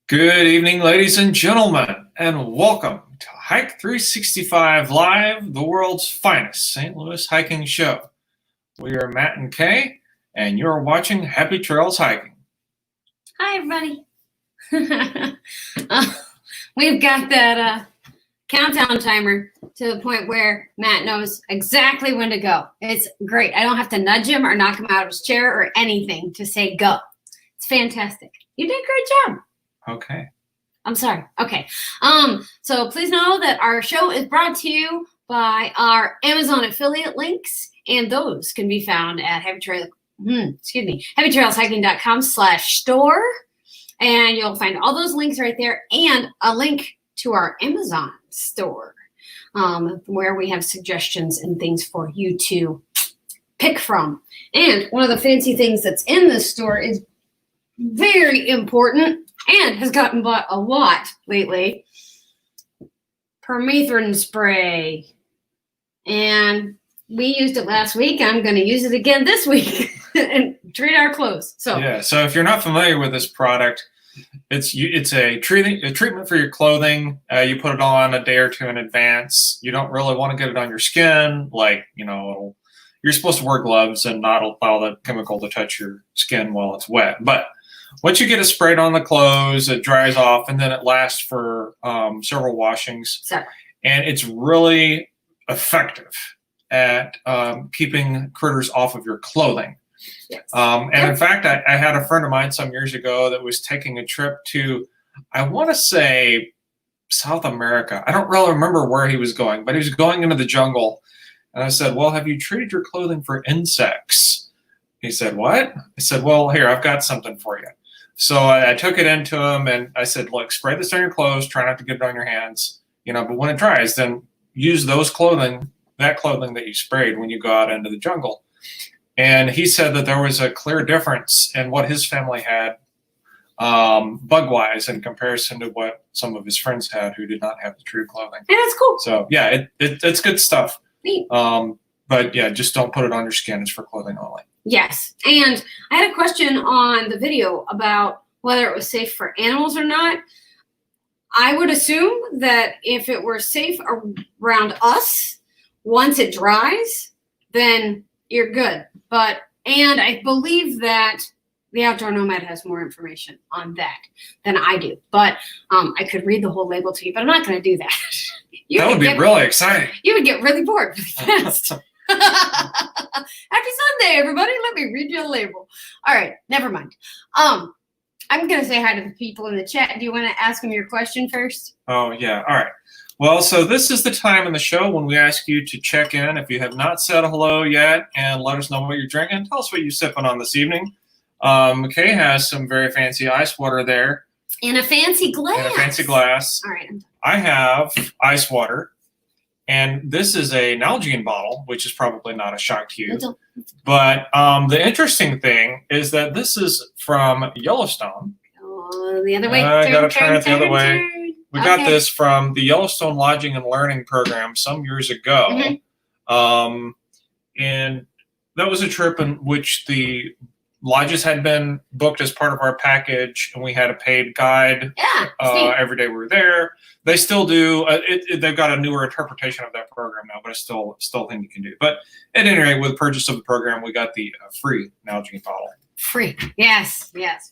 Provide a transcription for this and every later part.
Good evening, ladies and gentlemen, and welcome to Hike 365 Live, the world's finest St. Louis hiking show. We are Matt and Kay, and you're watching Happy Trails Hiking. Hi, everybody. We've got that countdown timer to the point where Matt knows exactly when to go. It's great. I don't have to nudge him or knock him out of his chair or anything to say go. It's fantastic. You did a great job. Okay. I'm sorry. Okay. So please know that our show is brought to you by our Amazon affiliate links, and those can be found at HappyTrailsHiking.com/store. And you'll find all those links right there and a link to our Amazon store, where we have suggestions and things for you to pick from. And one of the fancy things that's in this store is very important and has gotten bought a lot lately. Permethrin Spray. And we used it last week. I'm going to use it again this week and treat our clothes. So if you're not familiar with this product, it's a treatment for your clothing. You put it on a day or two in advance. You don't really want to get it on your skin. You're supposed to wear gloves and not allow the chemical to touch your skin while it's wet. But once you get it sprayed on the clothes, it dries off, and then it lasts for several washings. And it's really effective at keeping critters off of your clothing. Yes. In fact, I had a friend of mine some years ago that was taking a trip to, I want to say, South America. I don't really remember where he was going, but he was going into the jungle. And I said, well, have you treated your clothing for insects? He said, what? I said, well, here, I've got something for you. So I took it into him and I said, look, spray this on your clothes. Try not to get it on your hands. But when it dries, then use that clothing that you sprayed when you go out into the jungle. And he said that there was a clear difference in what his family had bug-wise in comparison to what some of his friends had who did not have the true clothing. Yeah, that's cool. So, yeah, it's good stuff. Neat. But, yeah, just don't put it on your skin. It's for clothing only. Yes. And I had a question on the video about whether it was safe for animals or not. I would assume that if it were safe around us, once it dries, then you're good. And I believe that the Outdoor Nomad has more information on that than I do. But I could read the whole label to you, but I'm not going to do that. That would be really exciting. You would get really bored really fast. Happy Sunday, everybody. Let me read you a label. All right, never mind. I'm going to say hi to the people in the chat. Do you want to ask them your question first? Oh, yeah. All right. Well, so this is the time in the show when we ask you to check in. If you have not said hello yet, and let us know what you're drinking. Tell us what you're sipping on this evening. Kay has some very fancy ice water there. In a fancy glass. All right. I have ice water. And this is a Nalgene bottle, which is probably not a shock to you. But the interesting thing is that this is from Yellowstone. Oh, the other way. I got to turn it the other way. We got this from the Yellowstone Lodging and Learning Program some years ago. Mm-hmm. And that was a trip in which the lodges had been booked as part of our package, and we had a paid guide every day we were there. They still do. They've got a newer interpretation of that program now, but it's still a thing you can do. But at any rate, with purchase of the program, we got the free Nalgene bottle. Free. Yes,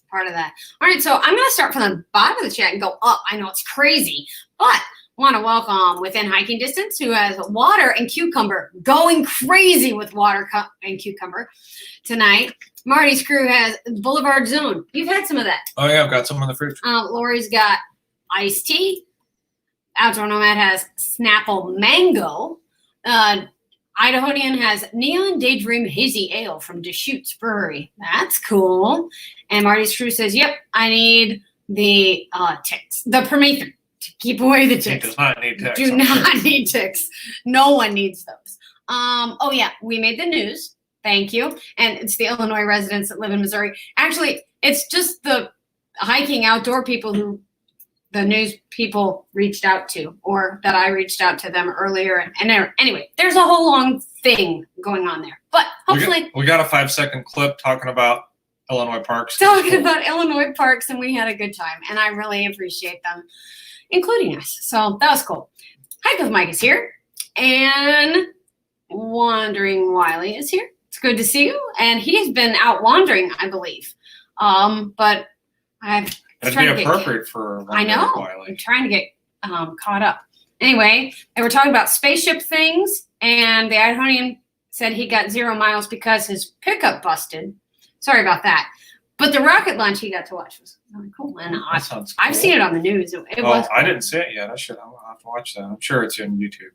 part of that. All right, so I'm going to start from the bottom of the chat and go up. I know it's crazy, but want to welcome Within Hiking Distance, who has water and cucumber, going crazy with water and cucumber tonight. Martys Crew has Boulevard Zone. You've had some of that. Oh, yeah, I've got some in the fridge. Lori's got iced tea. Outdoor Nomad has Snapple Mango. Idahonian has Neon Daydream Hazy Ale from Deschutes Brewery. That's cool. And Martys Crew says, yep, I need the ticks. The Permethrin to keep away the ticks. He does not need ticks. Do not need ticks. No one needs those. Oh, yeah, we made the news. Thank you. And it's the Illinois residents that live in Missouri. Actually, it's just the hiking outdoor people who the news people reached out to, or that I reached out to them earlier. And anyway, there's a whole long thing going on there. But hopefully we got a 5-second clip talking about Illinois parks. Talking about Illinois parks, and we had a good time, and I really appreciate them including us. So that was cool. Hike with Mike is here, and Wandering Wiley is here. It's good to see you, and he's been out wandering, I believe. But I've That'd be appropriate for I know. Wiley. I'm trying to get caught up. Anyway, they were talking about spaceship things, and the Idahonian said he got 0 miles because his pickup busted. Sorry about that. But the rocket launch he got to watch was really cool. And That sounds cool. I've seen it on the news. It was cool. I didn't see it yet. I'll have to watch that. I'm sure it's on YouTube.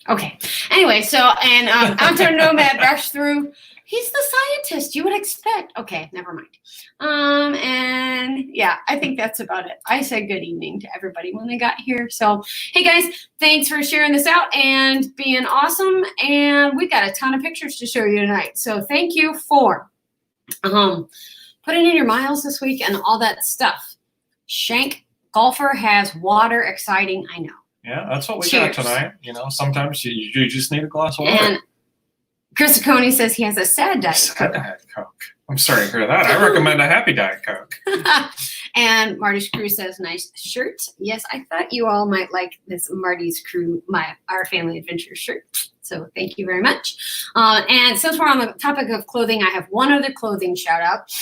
Okay. Anyway, so, and Outdoor Nomad rushed through. He's the scientist you would expect. Okay, never mind. And yeah, I think that's about it. I said good evening to everybody when they got here. So, hey guys, thanks for sharing this out and being awesome. And we got a ton of pictures to show you tonight. So thank you for putting in your miles this week and all that stuff. Shank Golfer has water. Exciting, I know. Yeah, that's what we Cheers. got tonight. You know, sometimes you just need a glass of water. And Chris Oconee says he has a sad Diet Coke. Diet Coke. I'm sorry to hear that. I recommend a happy Diet Coke. And Martys Crew says, nice shirt. Yes, I thought you all might like this Martys Crew, our family adventure shirt. So thank you very much. And since we're on the topic of clothing, I have one other clothing shout out.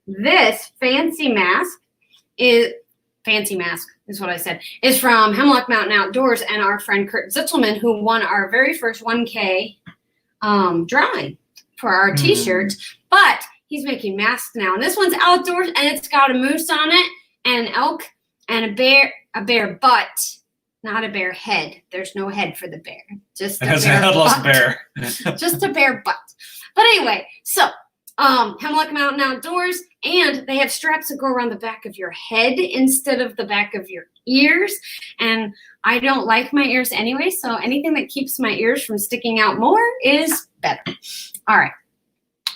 This fancy mask is what I said, is from Hemlock Mountain Outdoors and our friend Kurt Zitzelman, who won our very first 1K drawing for our t-shirts. But he's making masks now. And this one's outdoors, and it's got a moose on it, and an elk, and a bear butt, not a bear head. There's no head for the bear. Just It has a headless bear. Just a bear butt. But anyway, so Hemlock Mountain Outdoors, and they have straps that go around the back of your head instead of the back of your ears. And I don't like my ears anyway, so anything that keeps my ears from sticking out more is better. All right.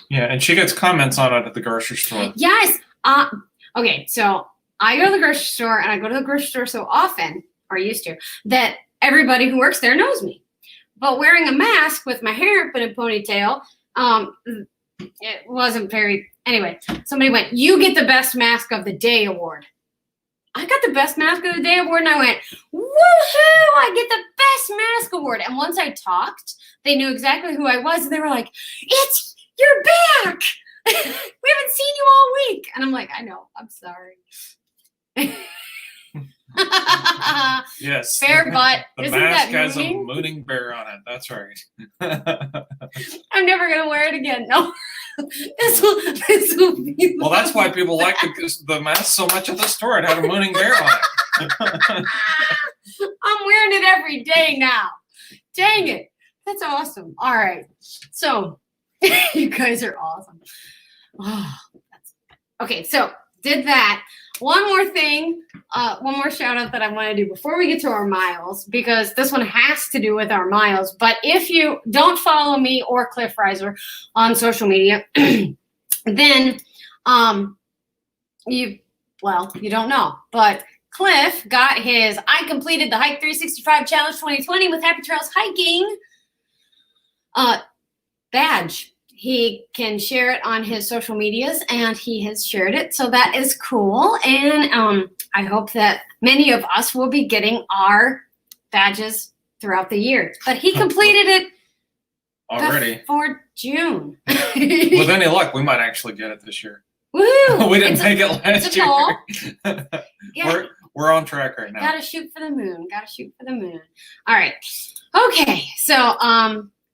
Yeah, and she gets comments on it at the grocery store. Yes. Okay, so I go to the grocery store, and I go to the grocery store so often, or used to, that everybody who works there knows me. But wearing a mask with my hair up in a ponytail, it wasn't very. Anyway, somebody went, "You get the best mask of the day award." I got the best mask of the day award, and I went, "Woohoo! I get the best mask award." And once I talked, they knew exactly who I was, and they were like, "You're back! We haven't seen you all week." And I'm like, "I know. I'm sorry." Yes. Bear butt. The Isn't mask that has mooning? a mooning bear on it. That's right. I'm never gonna wear it again. No. This will be. Well, that's why people like the mask so much at the store. It had a mooning bear on it. I'm wearing it every day now. Dang it. That's awesome. All right. So you guys are awesome. Oh, okay, so did that. One more thing, one more shout out that I want to do before we get to our miles, because this one has to do with our miles. But if you don't follow me or Cliff Reiser on social media, then you don't know. But Cliff got his I completed the Hike 365 Challenge 2020 with Happy Trails Hiking badge. He can share it on his social medias, and he has shared it. So that is cool. And I hope that many of us will be getting our badges throughout the year. But he completed it already for June. With any luck, we might actually get it this year. Woohoo! We didn't make it last year. Yeah. We're on track right now. Gotta shoot for the moon. All right. Okay. So,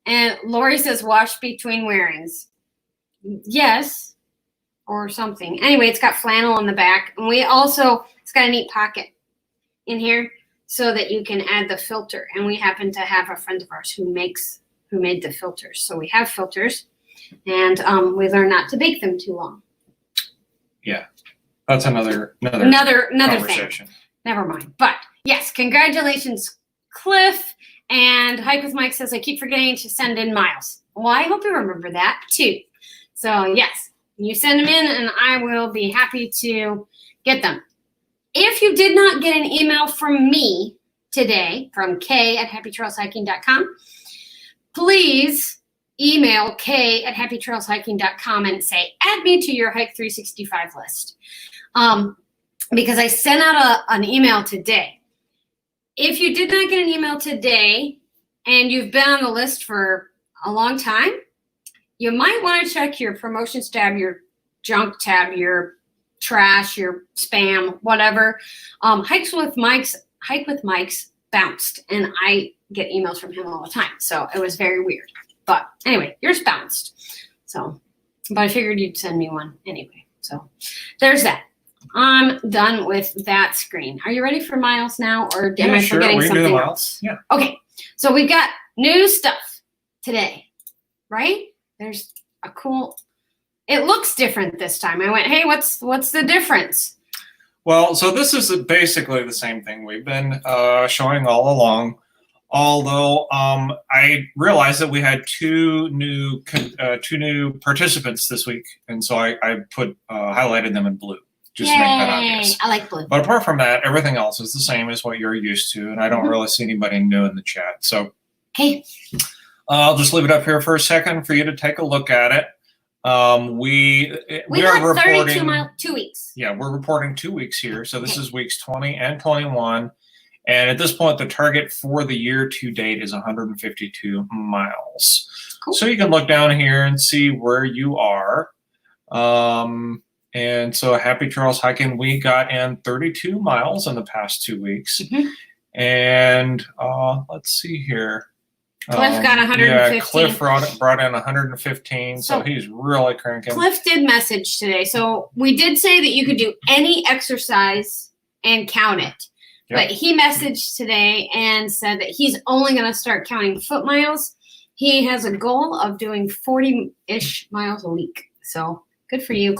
and Lori says wash between wearings. Yes, or something. Anyway, it's got flannel on the back. And it's got a neat pocket in here so that you can add the filter. And we happen to have a friend of ours who made the filters. So we have filters, and we learn not to bake them too long. Yeah, that's another conversation. Thing. Never mind. But yes, congratulations, Cliff. And Hike with Mike says, I keep forgetting to send in miles. Well, I hope you remember that too. So yes, you send them in, and I will be happy to get them. If you did not get an email from me today, from Kay at happytrailshiking.com, please email k@happytrailshiking.com and say, add me to your Hike 365 list. Because I sent out an email today. If you did not get an email today and you've been on the list for a long time, you might want to check your promotions tab, your junk tab, your trash, your spam, whatever. Hike with Mike's bounced, and I get emails from him all the time. So it was very weird. But anyway, yours bounced. So, but I figured you'd send me one anyway. So there's that. I'm done with that screen. Are you ready for miles now, or am I forgetting something else? Yeah. Okay. So we've got new stuff today, right? There's a cool. It looks different this time. I went, hey, what's the difference? Well, so this is basically the same thing we've been showing all along. Although I realized that we had two new participants this week, and so I highlighted them in blue just to make that obvious. I like blue. But apart from that, everything else is the same as what you're used to, and I don't really see anybody new in the chat. So okay, I'll just leave it up here for a second for you to take a look at it. We got are 32 reporting 2 weeks. Yeah, we're reporting 2 weeks here. So this is weeks 20 and 21. And at this point, the target for the year to date is 152 miles. Cool. So you can look down here and see where you are. And so Happy Trails Hiking, we got in 32 miles in the past 2 weeks. Mm-hmm. And let's see here. Cliff got 115. Yeah, Cliff brought in 115, so he's really cranking. Cliff did message today. So we did say that you could do any exercise and count it. Yep. But he messaged today and said that he's only going to start counting foot miles. He has a goal of doing 40-ish miles a week. So good for you,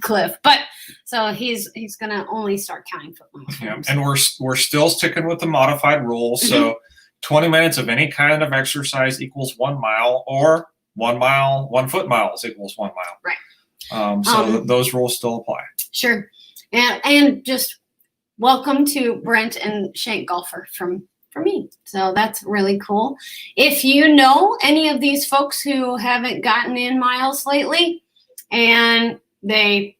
Cliff. But so he's going to only start counting foot miles. Yeah, and we're still sticking with the modified rules. Mm-hmm. So 20 minutes of any kind of exercise equals 1 mile, or 1 mile, 1 foot miles equals 1 mile. Right. So those rules still apply. Sure. And just welcome to Brent and Shank Golfer from me. So that's really cool. If you know any of these folks who haven't gotten in miles lately and they,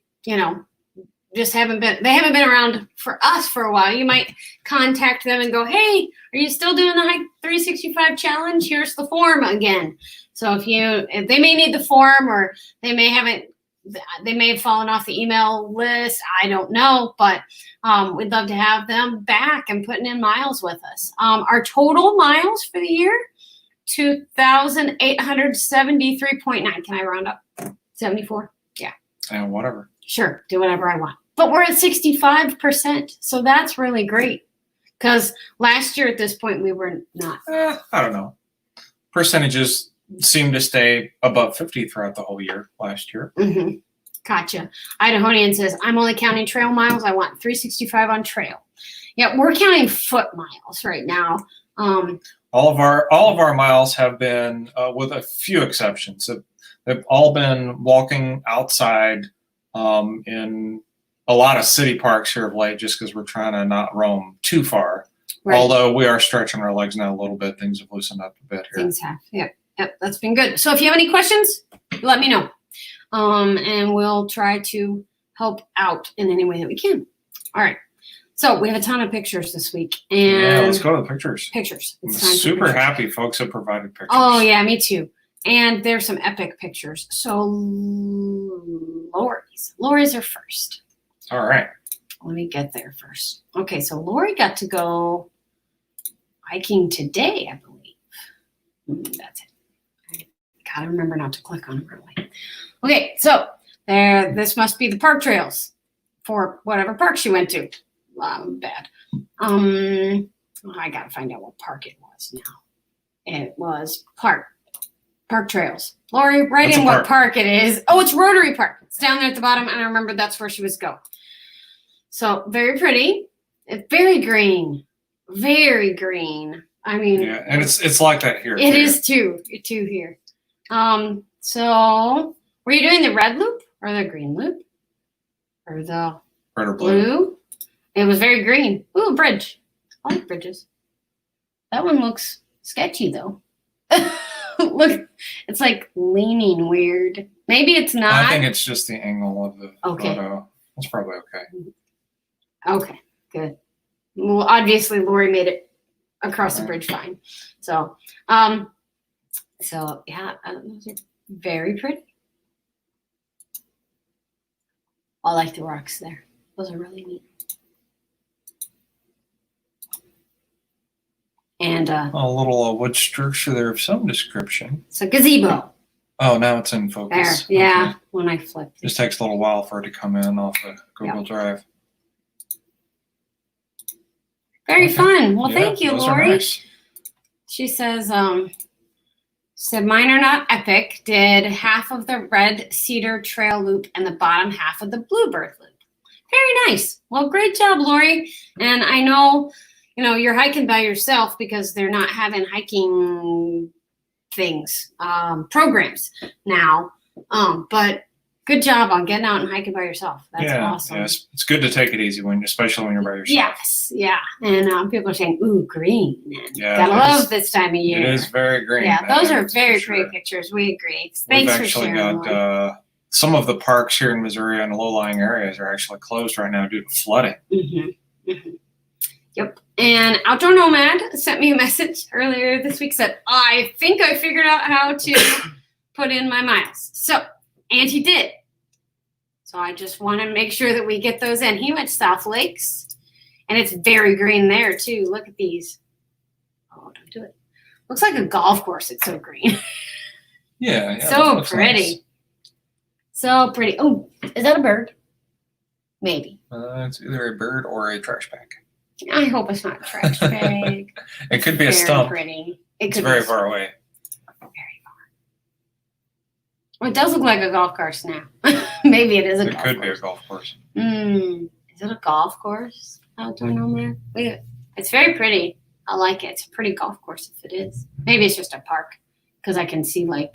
just haven't been around for us for a while, you might contact them and go, hey, are you still doing the Hike 365 challenge? Here's the form again. So if they may need the form, or they may have fallen off the email list. I don't know, but we'd love to have them back and putting in miles with us. Our total miles for the year, 2,873.9. Can I round up? 74? Yeah. And whatever. Sure, do whatever I want. But we're at 65%, so that's really great. Because last year at this point, we were not. I don't know. Percentages seem to stay above 50 throughout the whole year last year. Mm-hmm. Gotcha. Idahonian says, I'm only counting trail miles. I want 365 on trail. Yeah, we're counting foot miles right now. All of our miles have been, with a few exceptions, they've all been walking outside in a lot of city parks here of late, just because we're trying to not roam too far. Right. Although we are stretching our legs now a little bit. Things have loosened up a bit here. Things have. Yep, that's been good. So if you have any questions, let me know. And we'll try to help out in any way that we can. All right. So we have a ton of pictures this week. And yeah, let's go to the pictures. Pictures. I'm super happy folks have provided pictures. Oh, yeah, me too. And there's some epic pictures. So Lori's are first. All right. Let me get there first. Okay, so Lori got to go hiking today, I believe. That's it. I gotta remember not to click on it early. Okay, so this must be the park trails for whatever park she went to. Bad. I gotta find out what park it was now. It was Park Trails. Lori, write in what park it is. Oh, it's Rotary Park. It's down there at the bottom, and I remember that's where she was going. So very pretty. It's very green. Very green. I mean, yeah, and it's like that here. It is too here. So were you doing the red loop or the green loop? Or the red or blue? It was very green. Ooh, bridge. I like bridges. That one looks sketchy though. Look, it's like leaning weird. Maybe it's not. I think it's just the angle of the Okay. photo. That's probably okay. Okay, good. Well, obviously Lori made it across the bridge fine. So, yeah, those are very pretty. I like the rocks there. Those are really neat. And A little wood structure there of some description. it's a gazebo. Oh, now it's in There, focus. yeah, Okay. when I flipped it. Just takes a little while for it to come in off of Google Drive. Very Okay. fun. Well, Yeah, thank you, those are Lori. nice. She says, said mine are not epic. Did half of the red cedar trail loop and the bottom half of the bluebird loop. Very nice. Well, great job, Lori. And I know, you're hiking by yourself because they're not having hiking things, programs now. But good job on getting out and hiking by yourself. That's awesome. Yeah, it's good to take it easy especially when you're by yourself. Yes, yeah. And people are saying, ooh, green. And Yeah, gotta love this time of year. It is very green. Yeah, those are very for pretty sure. pictures. We agree. We've Thanks for actually sharing. got some of the parks here in Missouri and low-lying areas are actually closed right now due to flooding. Yep. And Outdoor Nomad sent me a message earlier this week, said, I think I figured out how to put in my miles. So, and he did. So I just want to make sure that we get those in. He went to South Lakes, and it's very green there too. Look at these. Oh, don't do it. Looks like a golf course. It's so green. Yeah. So pretty. Nice. So pretty. Oh, is that a bird? Maybe. It's either a bird or a trash bag. I hope it's not a trash bag. It could be Very a stump. Pretty. It's very far away. Very far. Well, it does look like a golf course now. Maybe it is a golf course. It could be a golf course. Is it a golf course? Outdoor Nomad? It's very pretty. I like it. It's a pretty golf course if it is. Maybe it's just a park because I can see like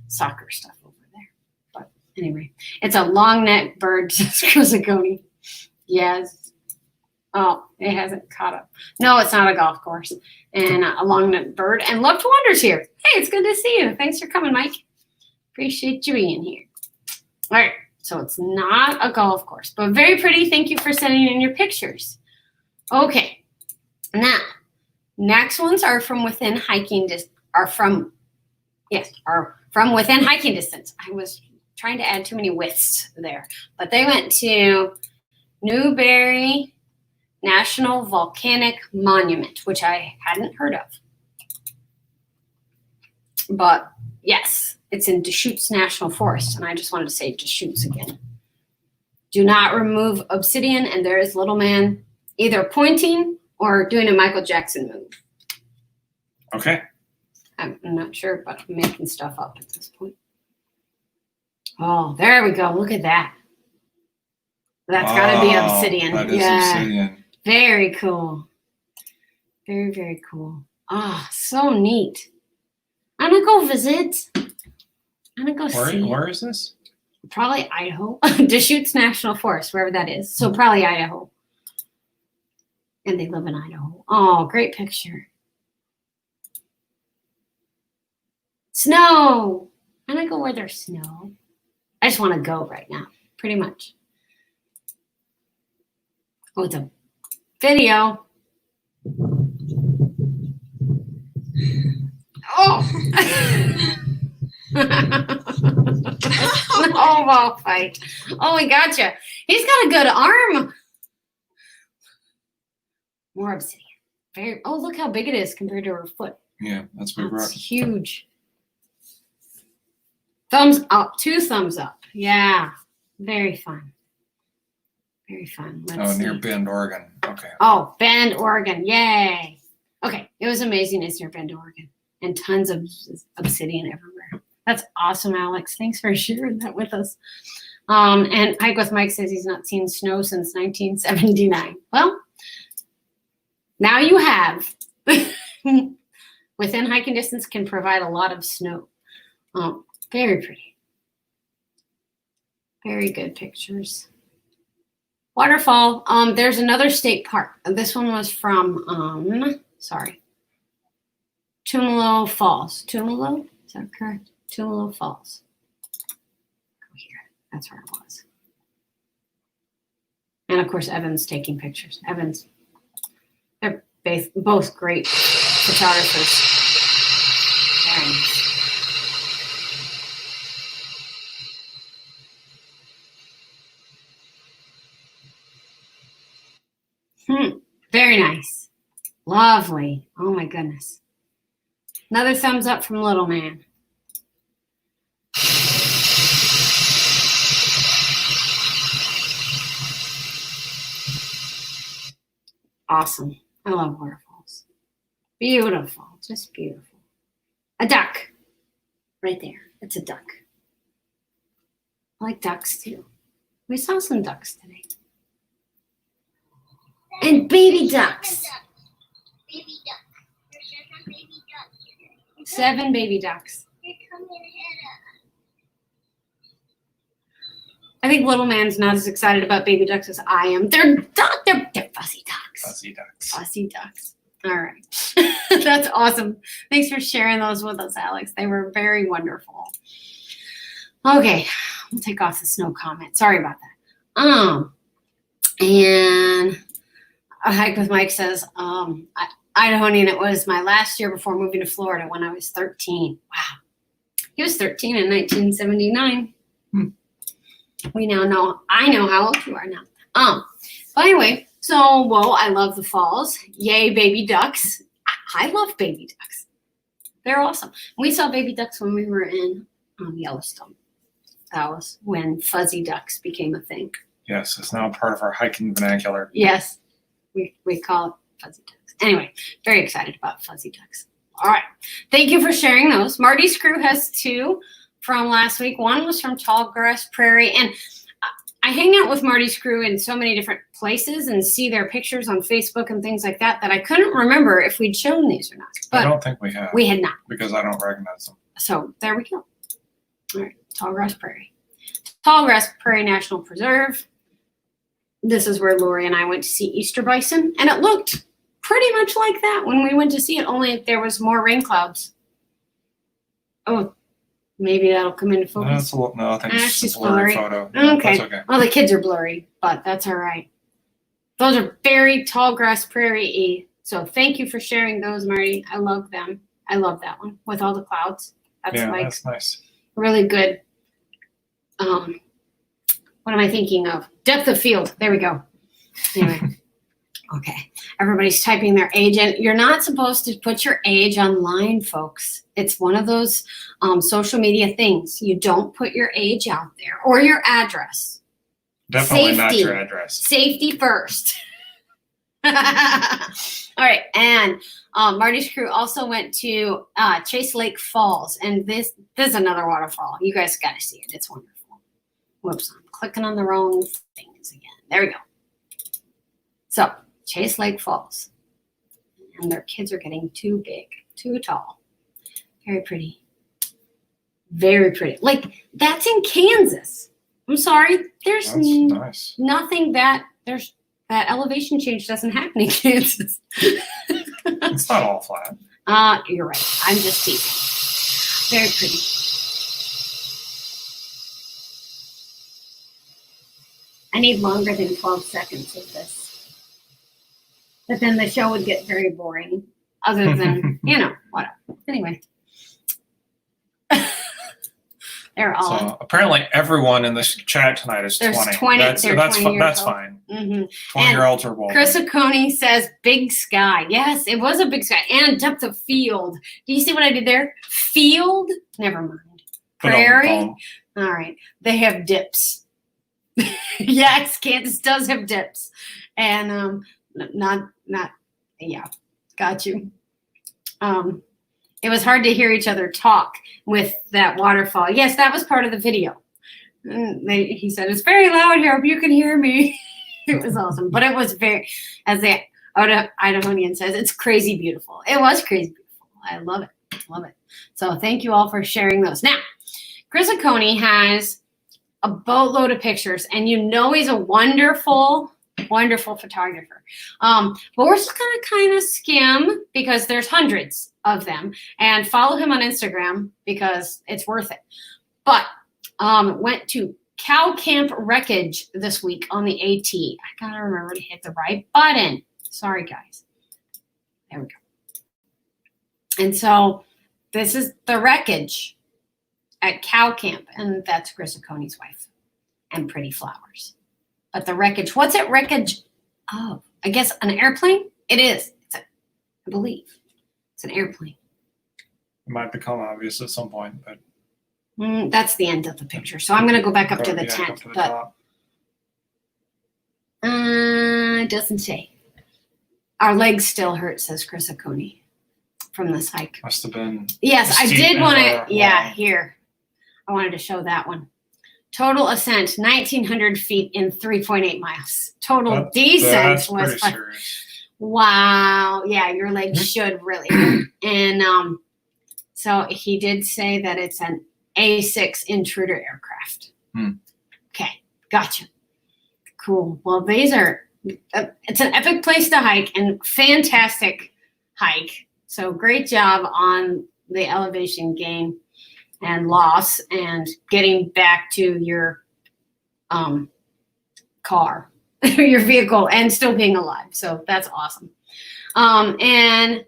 soccer stuff over there. But anyway, it's a long neck bird, says Oconee. Yes. Oh, it hasn't caught up. No, it's not a golf course. And a long neck bird. And Love to Wander's here. Hey, it's good to see you. Thanks for coming, Mike. Appreciate you being here. All right. So it's not a golf course, but very pretty. Thank you for sending in your pictures. Okay. Now, next ones are from within hiking from within hiking distance. I was trying to add too many widths there, but they went to Newberry National Volcanic Monument, which I hadn't heard of. But yes, it's in Deschutes National Forest, and I just wanted to say Deschutes again. Do not remove obsidian, and there is little man either pointing or doing a Michael Jackson move. Okay. I'm not sure, but I'm making stuff up at this point. Oh, there we go. Look at that. That's got to be obsidian. That is obsidian. Very cool. Very, very cool. Ah, so neat. I'm going to go visit. I'm going to go see. Where is this? Probably Idaho. Deschutes National Forest, wherever that is. So probably Idaho. And they live in Idaho. Oh, great picture. Snow. I'm going to go where there's snow. I just want to go right now, pretty much. Oh, it's a video. Oh. Snowball fight. Oh, we gotcha. He's got a good arm. More obsidian. Very. Oh, look how big it is compared to her foot. Yeah, that's big rock. That's huge. Thumbs up. 2 thumbs up. Yeah. Very fun. Very fun. Let's near see. Bend, Oregon. Okay. Oh, Bend, Oregon. Yay. Okay. It was amazing. It's near Bend, Oregon. And tons of obsidian everywhere. That's awesome, Alex. Thanks for sharing that with us. And Hike with Mike says he's not seen snow since 1979. Well, now you have. Within hiking distance can provide a lot of snow. Very pretty. Very good pictures. Waterfall. There's another state park. This one was from, Tumalo Falls. Tumalo? Is that correct? Tumalo Falls. Go here. That's where it was. And of course, Evan's taking pictures. Evan's, they're both great photographers. Very nice. Very nice. Lovely. Oh my goodness. Another thumbs up from Little Man. Awesome. I love waterfalls. Beautiful. Just beautiful. A duck. Right there. It's a duck. I like ducks too. We saw some ducks today. And baby ducks. Baby duck. There's 7 baby ducks today. 7 baby ducks. They're coming ahead I think Little Man's not as excited about baby ducks as I am. They're fuzzy ducks. Fuzzy ducks. Fuzzy ducks. All right. That's awesome. Thanks for sharing those with us, Alex. They were very wonderful. Okay. We'll take off the snow comment. Sorry about that. And A Hike with Mike says, Idahoan, it was my last year before moving to Florida when I was 13. Wow. He was 13 in 1979. We now know, I know how old you are now. But anyway, so, whoa, I love the falls. Yay, baby ducks. I love baby ducks. They're awesome. We saw baby ducks when we were in Yellowstone. That was when fuzzy ducks became a thing. Yes, it's now part of our hiking vernacular. Yes, we call it fuzzy ducks. Anyway, very excited about fuzzy ducks. All right. Thank you for sharing those. Martys Crew has 2 from last week. One was from Tallgrass Prairie. And I hang out with Martys Crew in so many different places and see their pictures on Facebook and things like that I couldn't remember if we'd shown these or not. But I don't think we have. we had not. Because I don't recognize them. So there we go. All right. Tallgrass Prairie. Tallgrass Prairie National Preserve. This is where Lori and I went to see Easter bison. And it looked pretty much like that when we went to see it, only there was more rain clouds. Oh, maybe that'll come into focus. No, I think it's just a blurry. blurry photo. Yeah, Okay. That's okay. Well, the kids are blurry, but that's all right. Those are very Tallgrass Prairie-y. So thank you for sharing those, Marty. I love them. I love that one with all the clouds. That's like that's nice. really good. What am I thinking of? Depth of field. There we go. Anyway. Okay. Everybody's typing their age in. You're not supposed to put your age online, folks. It's one of those social media things. You don't put your age out there or your address. Definitely not Safety. your address. Safety first. All right. And Martys Crew also went to Chase Lake Falls. And this is another waterfall. You guys got to see it. It's wonderful. Whoops. I'm clicking on the wrong things again. There we go. So, Chase Lake Falls. And their kids are getting too big, too tall. Very pretty. Very pretty. Like, that's in Kansas. I'm sorry. There's That's nice. nothing that elevation change doesn't happen in Kansas. It's not all flat. You're right. I'm just teasing. Very pretty. I need longer than 12 seconds of this. But then the show would get very boring. Other than, whatever. Anyway. They're all. So apparently everyone in this chat tonight is There's 20. 20 That's they're 20 years that's old. fine. Mm-hmm. 20-year-olds are bold. Chris Oconee says big sky. Yes, it was a big sky. And depth of field. Do you see what I did there? Field? Never mind. Prairie? All right. They have dips. Yes, Kansas does have dips. And yeah, got you. It was hard to hear each other talk with that waterfall. Yes, that was part of the video. He said, it's very loud here. Hope you can hear me. It was awesome. But it was very, as the Idahoan says, it's crazy beautiful. It was crazy beautiful. I love it. Love it. So thank you all for sharing those. Now, Chris Oconee has a boatload of pictures, and he's a wonderful Wonderful photographer. But we're just gonna kind of skim because there's hundreds of them, and follow him on Instagram because it's worth it. But went to Cow Camp Wreckage this week on the AT. I gotta remember to hit the right button. Sorry, guys. There we go. And so this is the wreckage at Cow Camp, and that's Chris Oconee's wife, and Pretty Flowers. But the wreckage, what's it wreckage of? I guess an airplane? It is. I believe. It's an airplane. It might become obvious at some point, but that's the end of the picture. So I'm going to go back up to the yeah, tent. up to the But top. it doesn't say. Our legs still hurt, says Chris Oconee, from this hike. Must have been. Yes, I steep did and want low. to. Yeah, Wow. here. I wanted to show that one. Total ascent, 1,900 feet in 3.8 miles. Total descent That's was pretty serious. wow. Yeah, your legs should really hurt. And so he did say that it's an A6 intruder aircraft. Okay, gotcha. Cool. Well, these are. It's an epic place to hike and fantastic hike. So great job on the elevation gain and loss and getting back to your car, your vehicle, and still being alive. So that's awesome. And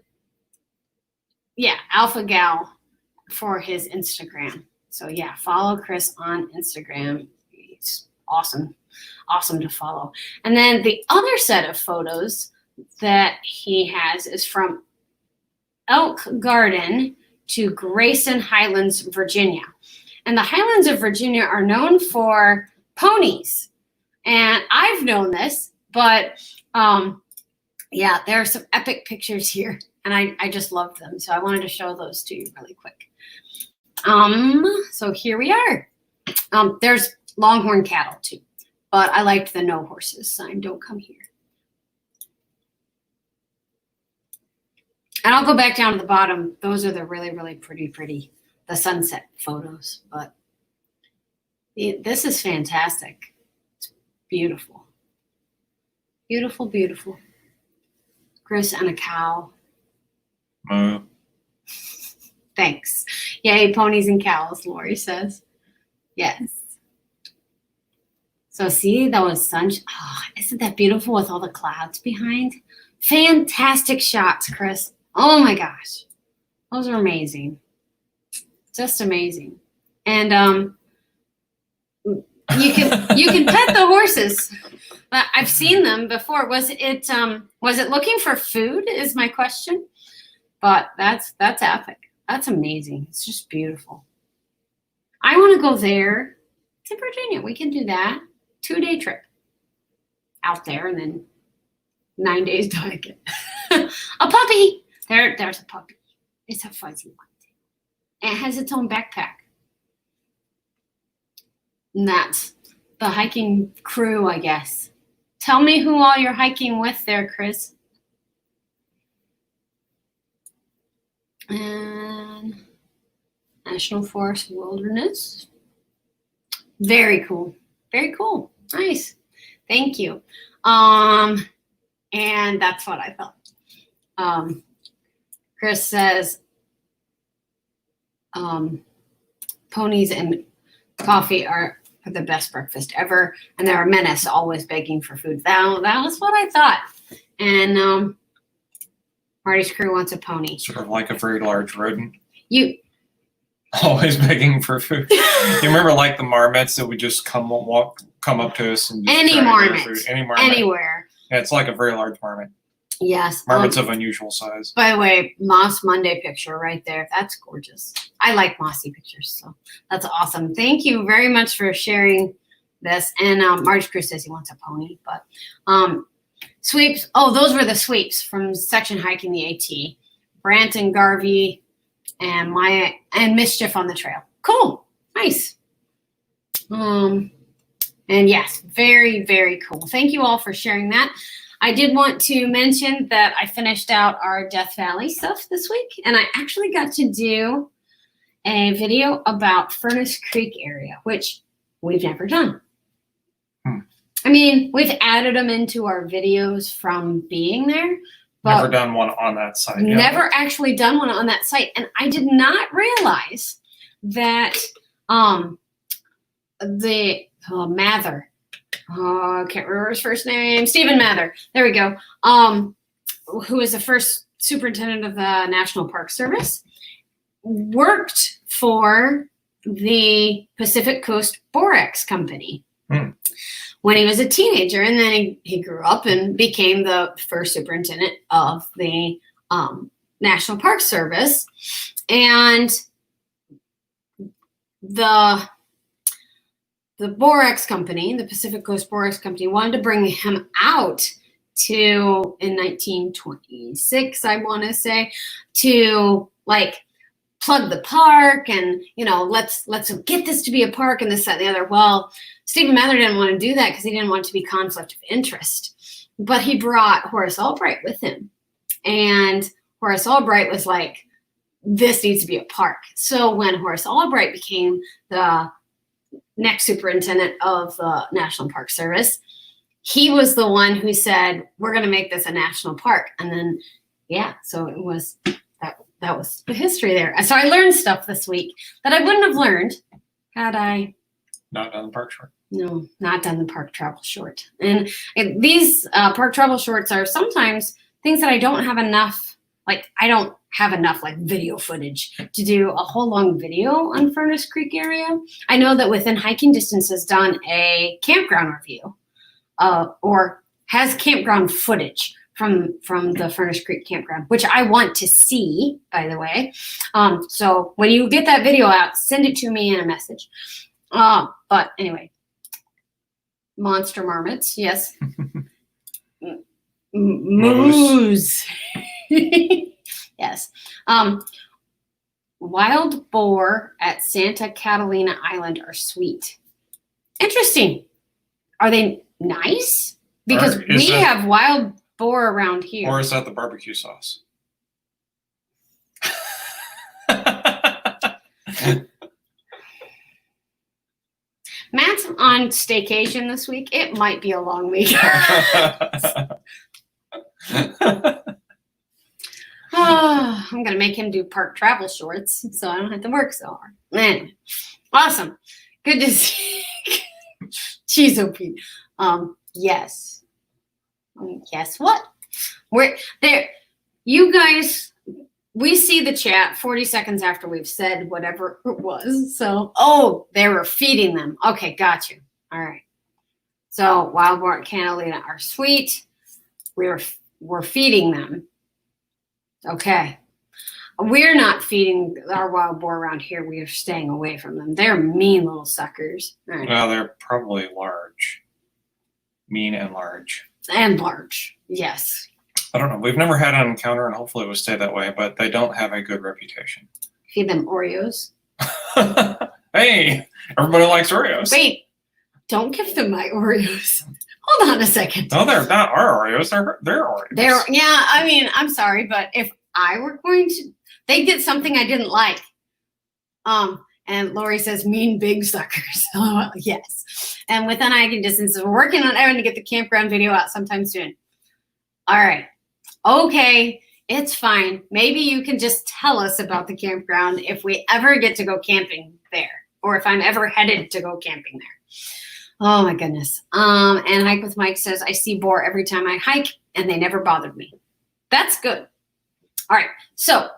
yeah, Alpha Gal for his Instagram. So yeah, follow Chris on Instagram. It's awesome. Awesome to follow. And then the other set of photos that he has is from Elk Garden to Grayson Highlands, Virginia. And the Highlands of Virginia are known for ponies. And I've known this, but yeah, there are some epic pictures here. And I just love them. So I wanted to show those to you really quick. So here we are. There's longhorn cattle too. But I liked the no horses sign. Don't come here. And I'll go back down to the bottom. Those are the really, really pretty, the sunset photos. But this is fantastic. It's beautiful. Beautiful, beautiful. Chris and a cow. Thanks. Yay, ponies and cows, Lori says. Yes. So see those isn't that beautiful with all the clouds behind? Fantastic shots, Chris. Oh my gosh. Those are amazing. Just amazing. And you can pet the horses. I've seen them before. Was it looking for food is my question. But that's epic. That's amazing. It's just beautiful. I want to go there to Virginia. We can do that. 2-day trip out there and then 9 days to hike it. A puppy. There's a puppy. It's a fuzzy one. And it has its own backpack. And that's the hiking crew, I guess. Tell me who all you're hiking with there, Chris. And National Forest Wilderness. Very cool. Very cool. Nice. Thank you. And that's what I thought. Chris says, ponies and coffee are the best breakfast ever. And they're a menace, always begging for food. That was what I thought. And Martys Crew wants a pony. Sort of like a very large rodent. Always begging for food. You remember like the marmots that would just come up to us and just any try to marmot. get food? Any marmot. Anywhere. Yeah, it's like a very large marmot. Yes. Marmots of unusual size. By the way, Moss Monday picture right there. That's gorgeous. I like mossy pictures, so that's awesome. Thank you very much for sharing this. And Martys Crew says he wants a pony, but sweeps. Oh, those were the sweeps from section hiking the AT. Brant and Garvey and Maya and Mischief on the trail. Cool. Nice. And yes, very, very cool. Thank you all for sharing that. I did want to mention that I finished out our Death Valley stuff this week, and I actually got to do a video about Furnace Creek area, which we've never done. I mean, we've added them into our videos from being there, but Never done one on that site. Yeah. never actually done one on that site. And I did not realize that Mather, I can't remember his first name, Stephen Mather, there we go, who was the first superintendent of the National Park Service, worked for the Pacific Coast Borax Company when he was a teenager. And then he grew up and became the first superintendent of the National Park Service. And the Borax Company, the Pacific Coast Borax Company, wanted to bring him out in 1926, I want to say, to like plug the park and, let's get this to be a park and this, that, and the other. Well, Stephen Mather didn't want to do that because he didn't want it to be conflict of interest. But he brought Horace Albright with him. And Horace Albright was like, this needs to be a park. So when Horace Albright became the next superintendent of the National Park Service, he was the one who said, we're going to make this a national park. And then, so it was that was the history there. So I learned stuff this week that I wouldn't have learned had I not done the park short. No, not done the park travel short. And these park travel shorts are sometimes things that I don't have enough, like video footage to do a whole long video on Furnace Creek area. I know that Within Hiking Distance has done a campground review or has campground footage from the Furnace Creek campground, which I want to see, by the way. So when you get that video out, send it to me in a message. But anyway, monster marmots, yes. Moose. Yes. Wild boar at Santa Catalina Island are sweet. Interesting. Are they nice? Because we have wild boar around here. Or is that the barbecue sauce? Matt's on staycation this week. It might be a long week. I'm going to make him do park travel shorts so I don't have to work so hard. Man, awesome. Good to see. Jeez, OP. Yes. Guess what? We're there. You guys, we see the chat 40 seconds after we've said whatever it was. So, they were feeding them. Okay, got you. All right. So wild boar at Catalina are sweet. We're feeding them. Okay. We're not feeding our wild boar around here. We are staying away from them. They're mean little suckers. All right. Well, they're probably large. Mean and large. And large, yes. I don't know. We've never had an encounter, and hopefully it will stay that way, but they don't have a good reputation. Feed them Oreos. Hey, everybody likes Oreos. Wait, don't give them my Oreos. Hold on a second. No, they're not our Oreos. They're Oreos. I mean, I'm sorry, but if I were going to, they did something I didn't like. And Lori says, mean big suckers. Oh, yes. And Within Hiking Distance, we're working on having to get the campground video out sometime soon. All right. Okay. It's fine. Maybe you can just tell us about the campground if we ever get to go camping there, or if I'm ever headed to go camping there. Oh my goodness. And Hike with Mike says, I see boar every time I hike and they never bothered me. That's good. All right. So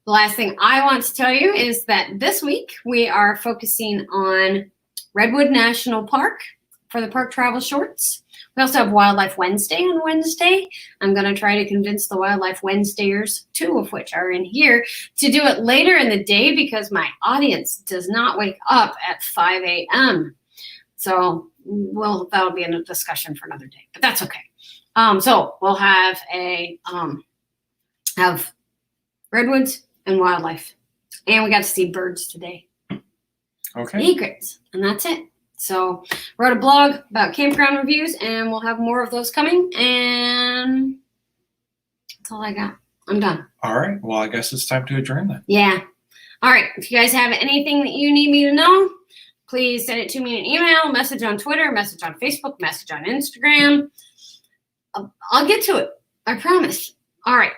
the last thing I want to tell you is that this week we are focusing on Redwood National Park for the park travel shorts. We also have Wildlife Wednesday on Wednesday. I'm going to try to convince the Wildlife Wednesdayers, 2 of which are in here, to do it later in the day because my audience does not wake up at 5 a.m. So that'll be a discussion for another day, but that's okay. So we'll have have redwoods and wildlife, and we got to see birds today. Okay. Egrets, and that's it. So wrote a blog about campground reviews, and we'll have more of those coming. And that's all I got. I'm done. All right. Well, I guess it's time to adjourn then. Yeah. All right. If you guys have anything that you need me to know, please send it to me in an email, message on Twitter, message on Facebook, message on Instagram. I'll get to it. I promise. All right.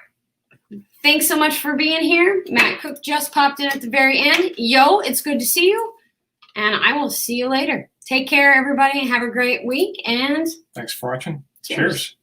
Thanks so much for being here. Matt Cook just popped in at the very end. Yo, it's good to see you. And I will see you later. Take care, everybody. Have a great week. And Thanks for watching. Cheers. Cheers.